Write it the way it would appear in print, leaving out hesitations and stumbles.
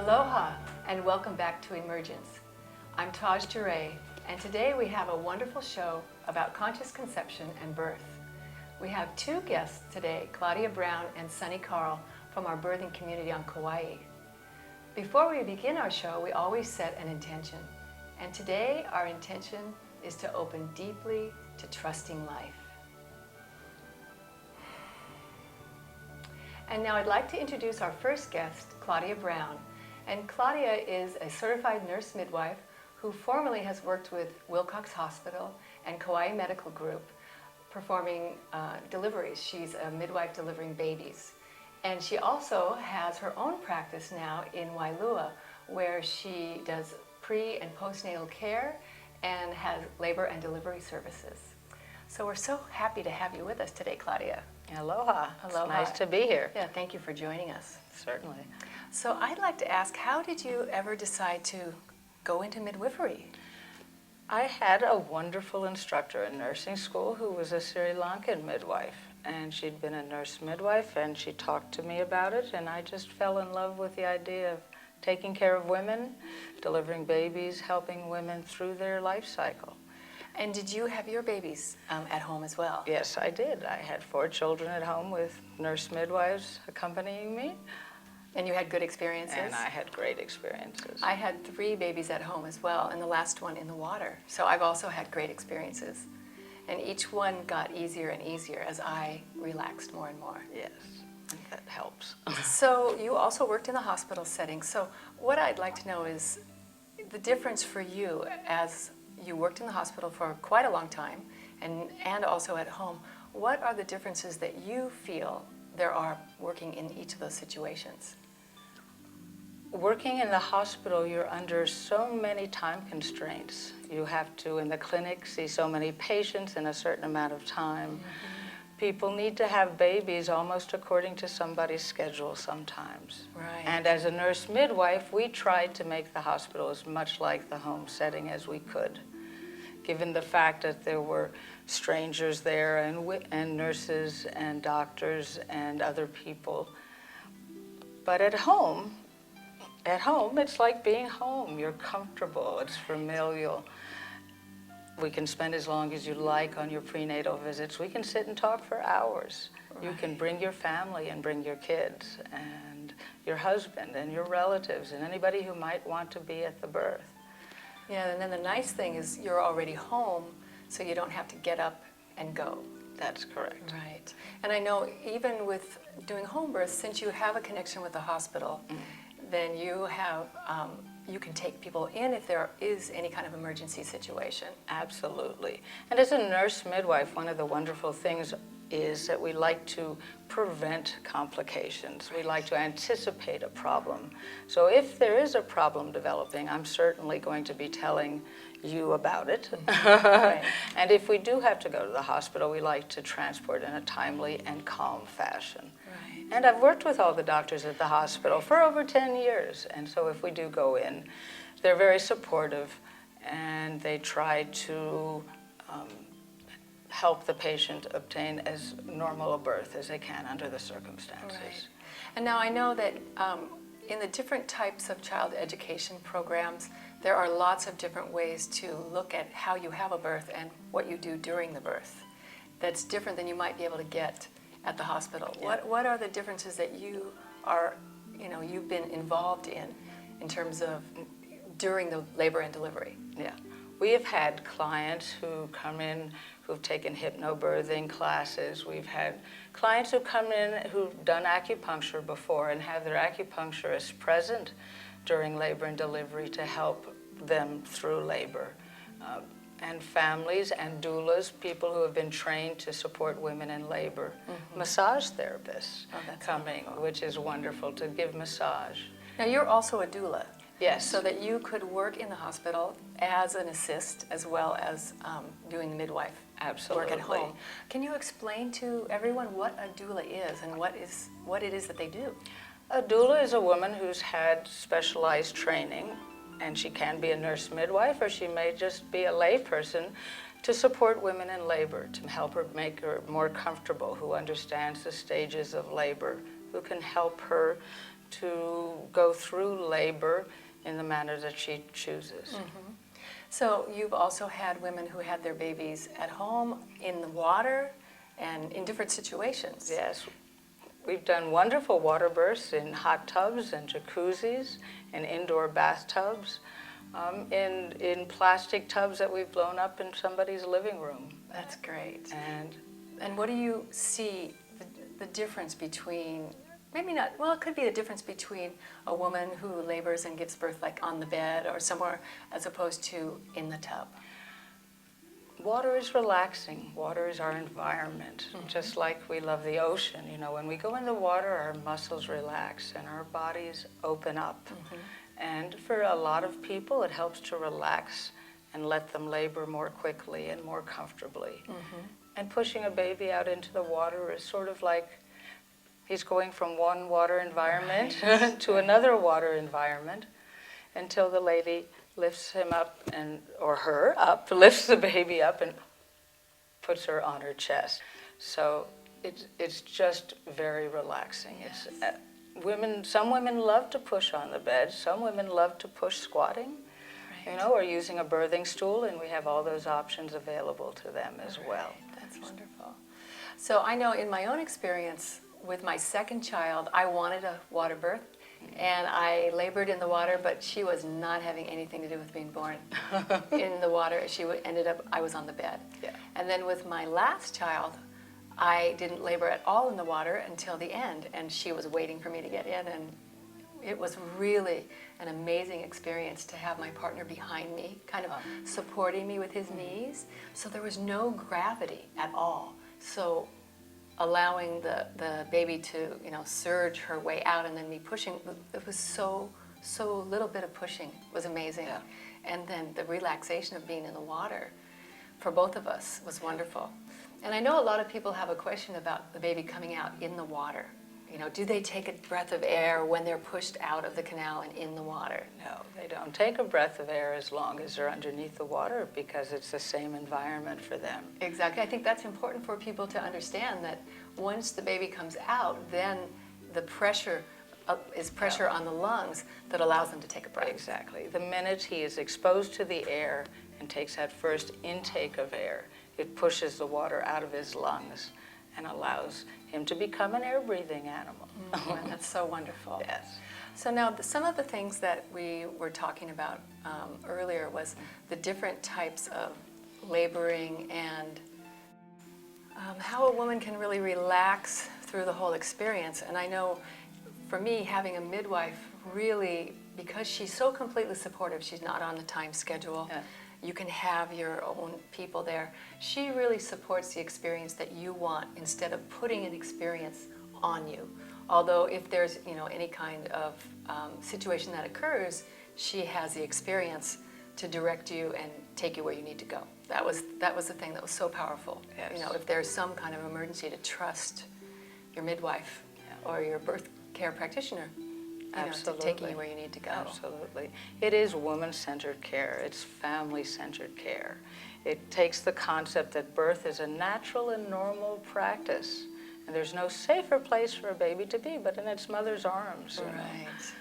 Aloha and welcome back to Emergence. I'm Taj Duray, and today we have a wonderful show about conscious conception and birth. We have two guests today, Claudia Brown and Suni Karl from our birthing community on Kauai. Before we begin our show, we always set an intention. And today our intention is to open deeply to trusting life. And now I'd like to introduce our first guest, Claudia Brown. And Claudia is a certified nurse midwife who formerly has worked with Wilcox Hospital and Kauai Medical Group performing deliveries. She's a midwife delivering babies. And she also has her own practice now in Wailua, where she does pre- and postnatal care and has labor and delivery services. So we're so happy to have you with us today, Claudia. Aloha. Aloha. It's nice to be here. Yeah, thank you for joining us. Certainly. So I'd like to ask, how did you ever decide to go into midwifery? I had a wonderful instructor in nursing school who was a Sri Lankan midwife, and she'd been a nurse midwife, and she talked to me about it, and I just fell in love with the idea of taking care of women, delivering babies, helping women through their life cycle. And did you have your babies at home as well? Yes, I did. I had 4 children at home with nurse midwives accompanying me. And you had good experiences? And I had great experiences. I had 3 babies at home as well, and the last one in the water. So I've also had great experiences. And each one got easier and easier as I relaxed more and more. Yes, and that helps. So you also worked in the hospital setting. So what I'd like to know is the difference for you as you worked in the hospital for quite a long time and also at home. What are the differences that you feel there are working in each of those situations? Working in the hospital, you're under so many time constraints. You have to, in the clinic, see so many patients in a certain amount of time. Mm-hmm. People need to have babies almost according to somebody's schedule sometimes. Right. And as a nurse midwife, we tried to make the hospital as much like the home setting as we could, given the fact that there were strangers there and nurses and doctors and other people. But at home, it's like being home. You're comfortable, it's familial. We can spend as long as you like on your prenatal visits. We can sit and talk for hours. Right. You can bring your family and bring your kids and your husband and your relatives and anybody who might want to be at the birth. Yeah, and then the nice thing is you're already home, so you don't have to get up and go. That's correct. Right. And I know even with doing home births, since you have a connection with the hospital, then you have you can take people in if there is any kind of emergency situation. Absolutely. And as a nurse midwife, one of the wonderful things is that we like to prevent complications. We like to anticipate a problem. So if there is a problem developing, I'm certainly going to be telling you about it. Right. And if we do have to go to the hospital, we like to transport in a timely and calm fashion. Right. And I've worked with all the doctors at the hospital for over 10 years. And so if we do go in, they're very supportive and they try to help the patient obtain as normal a birth as they can under the circumstances. Right. And now I know that in the different types of child education programs, there are lots of different ways to look at how you have a birth and what you do during the birth. That's different than you might be able to get at the hospital. Yeah. What are the differences that you are, you've been involved in terms of during the labor and delivery? Yeah. We have had clients who come in who've taken hypnobirthing classes. We've had clients who come in who've done acupuncture before and have their acupuncturist present during labor and delivery to help them through labor. And families and doulas, people who have been trained to support women in labor. Mm-hmm. Massage therapists coming, wonderful. Which is wonderful, to give massage. Now you're also a doula. Yes. So that you could work in the hospital as an assist as well as doing midwife Absolutely. work at home. Can you explain to everyone what a doula is and what it is that they do? A doula is a woman who's had specialized training, and she can be a nurse midwife or she may just be a lay person to support women in labor, to help her make her more comfortable, who understands the stages of labor, who can help her to go through labor in the manner that she chooses. Mm-hmm. So you've also had women who had their babies at home, in the water, and in different situations. Yes. We've done wonderful water births in hot tubs and jacuzzis and indoor bathtubs, in plastic tubs that we've blown up in somebody's living room. That's great. And what do you see the difference between, maybe not, well, it could be the difference between a woman who labors and gives birth like on the bed or somewhere as opposed to in the tub? water is relaxing. Water is our environment, just like we love the ocean. You know, when we go in the water, our muscles relax and our bodies open up. And for a lot of people, it helps to relax and let them labor more quickly and more comfortably. And pushing a baby out into the water is sort of like he's going from one water environment to another water environment until the lady lifts him up, or her up, lifts the baby up and puts her on her chest. So it's just very relaxing. Yes. It's some women love to push on the bed. Some women love to push squatting, you know, or using a birthing stool, and we have all those options available to them as well. That's wonderful. So I know in my own experience with my second child, I wanted a water birth. And I labored in the water, but she was not having anything to do with being born in the water. I was on the bed. Yeah. And then with my last child, I didn't labor at all in the water until the end, and she was waiting for me to get in, and it was really an amazing experience to have my partner behind me, kind of supporting me with his knees. So there was no gravity at all. So allowing the baby to, you know, surge her way out and then me pushing, it was so little bit of pushing was amazing. Yeah. And then the relaxation of being in the water for both of us was wonderful. And I know a lot of people have a question about the baby coming out in the water. You know, do they take a breath of air when they're pushed out of the canal and in the water? No, they don't take a breath of air as long as they're underneath the water, because it's the same environment for them. Exactly. I think that's important for people to understand, that once the baby comes out, then the pressure is pressure on the lungs that allows them to take a breath. Exactly. The minute he is exposed to the air and takes that first intake of air, it pushes the water out of his lungs and allows him to become an air-breathing animal. And that's so wonderful. Yes. So now, some of the things that we were talking about earlier was the different types of laboring and how a woman can really relax through the whole experience. And I know for me, having a midwife really, because she's so completely supportive, she's not on the time schedule, you can have your own people there. She really supports the experience that you want instead of putting an experience on you. Although if there's, you know, any kind of situation that occurs, she has the experience to direct you and take you where you need to go. That was the thing that was so powerful. Yes. You know, if there's some kind of emergency, to trust your midwife or your birth care practitioner. Absolutely. To taking you where you need to go. Absolutely. It is woman-centered care. It's family-centered care. It takes the concept that birth is a natural and normal practice, and there's no safer place for a baby to be but in its mother's arms. Right.